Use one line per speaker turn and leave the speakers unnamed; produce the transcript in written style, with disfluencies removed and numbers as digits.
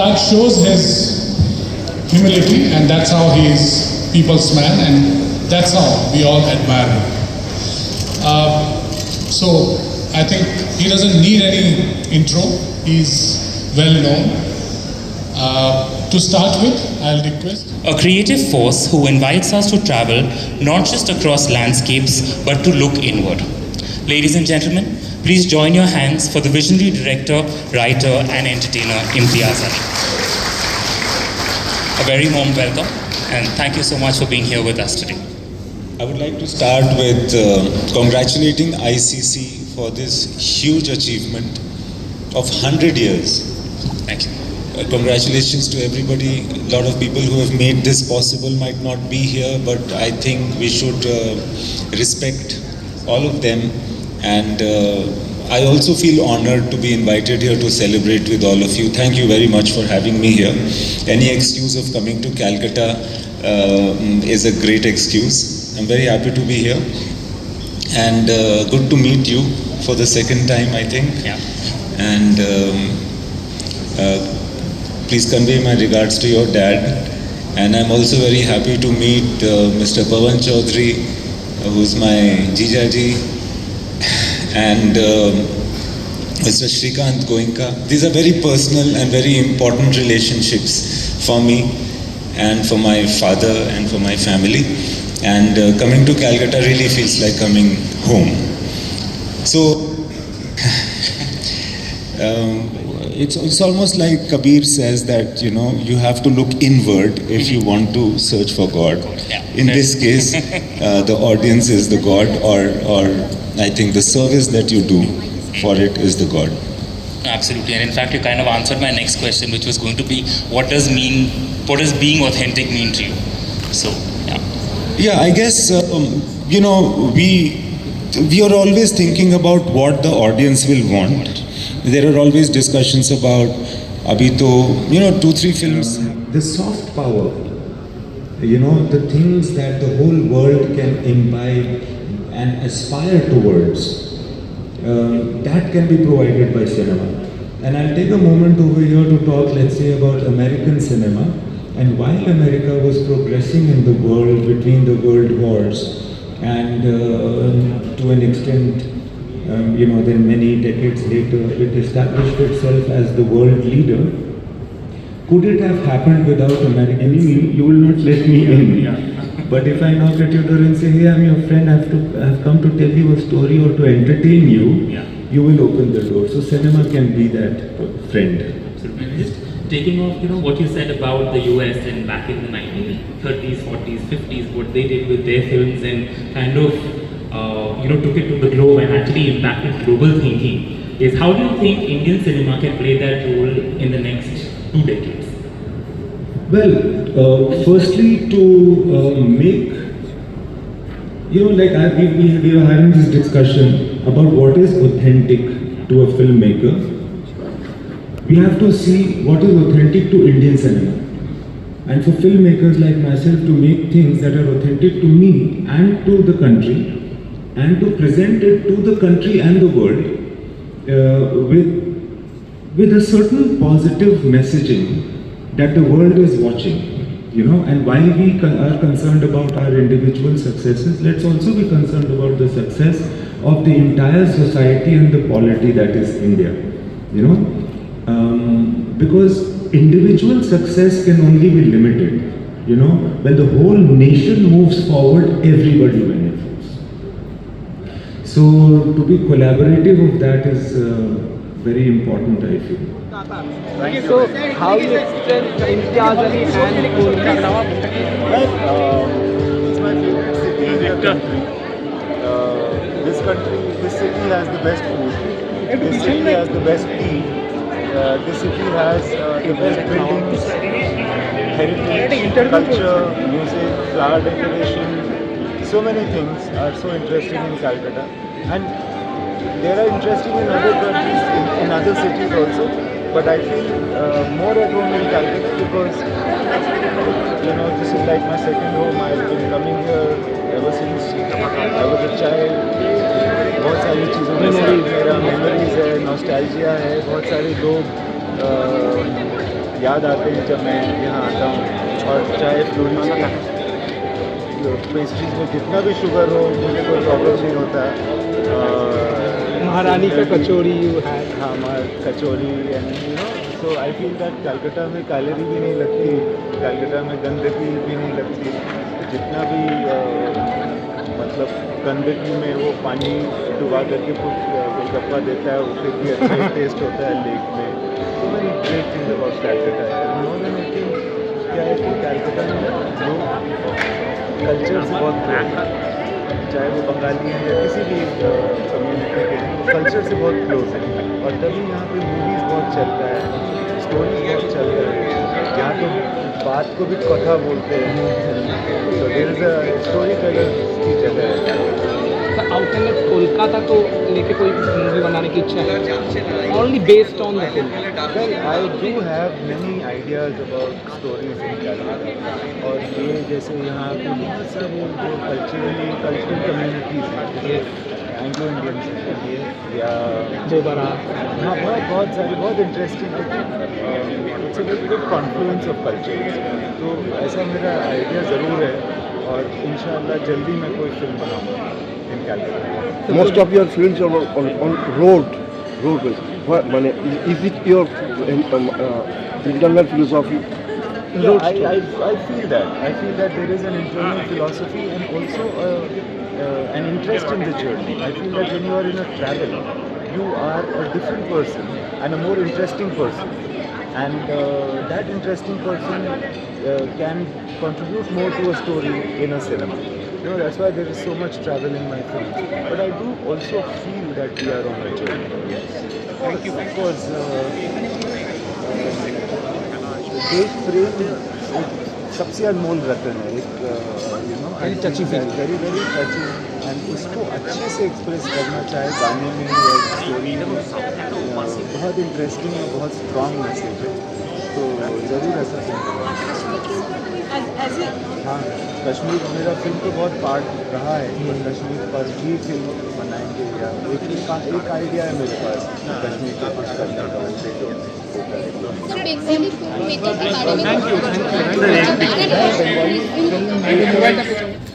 that shows his humility, and that's how he is people's man, and that's how we all admire him. So I think he doesn't need any intro. He's well known. To start with, I'll request
a creative force who invites us to travel not just across landscapes but to look inward. Ladies and gentlemen, please join your hands for the visionary director, writer and entertainer Imtiaz Ali. A very warm welcome and thank you so much for being here with us today.
I would like to start with congratulating ICC for this huge achievement of 100 years.
Thank you.
Congratulations to everybody. A lot of people who have made this possible might not be here, but I think we should respect all of them. And I also feel honored to be invited here to celebrate with all of you. Thank you very much for having me here. Any excuse of coming to Calcutta is a great excuse. I'm very happy to be here. And good to meet you for the second time, I think.
Yeah.
And please convey my regards to your dad. And I'm also very happy to meet Mr. Pawan Chaudhary, who's my Jijaji, and Mr. Shrikant Goenka. These are very personal and very important relationships for me and for my father and for my family. And coming to Calcutta really feels like coming home. So, it's almost like Kabir says that, you know, you have to look inward if you want to search for God. In this case, the audience is the God, or I think the service that you do for it is the God.
Absolutely, and in fact you kind of answered my next question, which was going to be what does being authentic mean to you? So,
yeah, I guess, you know, we are always thinking about what the audience will want. There are always discussions about, abhi to, you know, 2-3 films.
The soft power, you know, the things that the whole world can imbibe and aspire towards, that can be provided by cinema. And I'll take a moment over here to talk, let's say, about American cinema. And while America was progressing in the world between the world wars, and to an extent, you know, then many decades later, it established itself as the world leader. Could it have happened without American? You will not let me in. But if I knock at your door and say, hey, I'm your friend, I've come to tell you a story or to entertain you, you will open the door. So cinema can be that friend.
Absolutely. Just taking off, you know, what you said about the US and back in the 1930s, 40s, 50s, what they did with their films and kind of you know, took it to the globe and actually impacted global thinking, is how do you think Indian cinema can play that role in the next 2 decades?
Well, firstly to make, you know, like we were having this discussion about what is authentic to a filmmaker. We have to see what is authentic to Indian cinema. And for filmmakers like myself to make things that are authentic to me and to the country, and to present it to the country and the world with a certain positive messaging that the world is watching, you know. And while we are concerned about our individual successes, let's also be concerned about the success of the entire society and the polity that is India, you know. Because individual success can only be limited, you know. When the whole nation moves forward, everybody benefits. So to be collaborative of that is very important, I feel.
Okay, so how you explain Imtiaz Ali and Kolkata?
Well, it's my favorite city in the country. This city has the best food. This city has the best tea. This city has the best buildings, heritage, culture, music, flower decoration. So many things are so interesting in Calcutta, and they are interesting in other countries, in other cities also. But I feel more at home in Calcutta because, you know, this is like my second home. I've been coming here ever since I was a child. बहुत सारी चीज़ों के साथ मेरा memories है, nostalgia है, बहुत सारे लोग याद आते हैं जब मैं यहाँ आता हूँ। और चाहे फ्लोरीज पेस्ट्रीज में जितना भी शुगर हो मुझे कोई प्रॉब्लम नहीं होता।
महारानी का कचौरी यू है।
हाँ, kachori and you know, so I feel that Calcutta में कैलोरी भी नहीं लगती, कलकत्ता में गंदगी भी नहीं लगती। जितना भी मतलब गंदगी में वो पानी डुबा करके कुछ गोलगप्पा देता है, वो फिर भी अच्छा टेस्ट होता है लेक में। So very great thing about Calcutta. More than anything क्या है कि कैलकाटा में लोग कल्चर से बहुत क्लोज है, चाहे वो बंगाली हैं या किसी भी कम्युनिटी के हैं, कल्चर से बहुत क्लोज है। और तभी यहाँ पे मूवीज़ बहुत चलता है, स्टोरीज बहुत चल रहे हैं, यहाँ तो बात को भी कथा बोलते हैं। तो there is a storyteller की जगह है।
आउटलेट कोलकाता को लेके कोई मूवी बनाने की इच्छा है, only based on the film?
Well, I do have many ideas about stories in Calcutta, और ये जैसे यहाँ पे बहुत सारे जो कल्चरल कम्युनिटीज़ हैं, जैसे एंग्लो इंडियंस हैं या हाँ, बहुत सारे बहुत interesting it's a very good Confluence of cultures. तो ऐसा मेरा आइडिया ज़रूर है और इंशाल्लाह जल्दी मैं कोई फिल्म बनाऊँगा इन Calcutta.
Most of your films are on road-based. What, is it your internal philosophy?
Yeah, I feel that. I feel that there is an internal philosophy and also an interest in the journey. I feel that when you are in a travel, you are a different person and a more interesting person. And that interesting person can contribute more to a story in a cinema. You know, that's why there is so much travel in my films. But I do also feel that we are on a journey. Yes. Thank you. Because देश प्रेम सबसे अनमोल रतन है, एक you know very touching, and उसको अच्छे से express करना चाहे गाने में या स्टोरी में, बहुत इंटरेस्टिंग और बहुत स्ट्रॉन्ग मैसेज है। तो ज़रूर ऐसा करना। हाँ, कश्मीर मेरा फिल्म तो बहुत पार्ट रहा है, पर कश्मीर पर भी फिल्म बनाएंगे या एक आइडिया है मेरे पास कश्मीर पे कुछ करने का, उनसे जो होता है।
Thank you.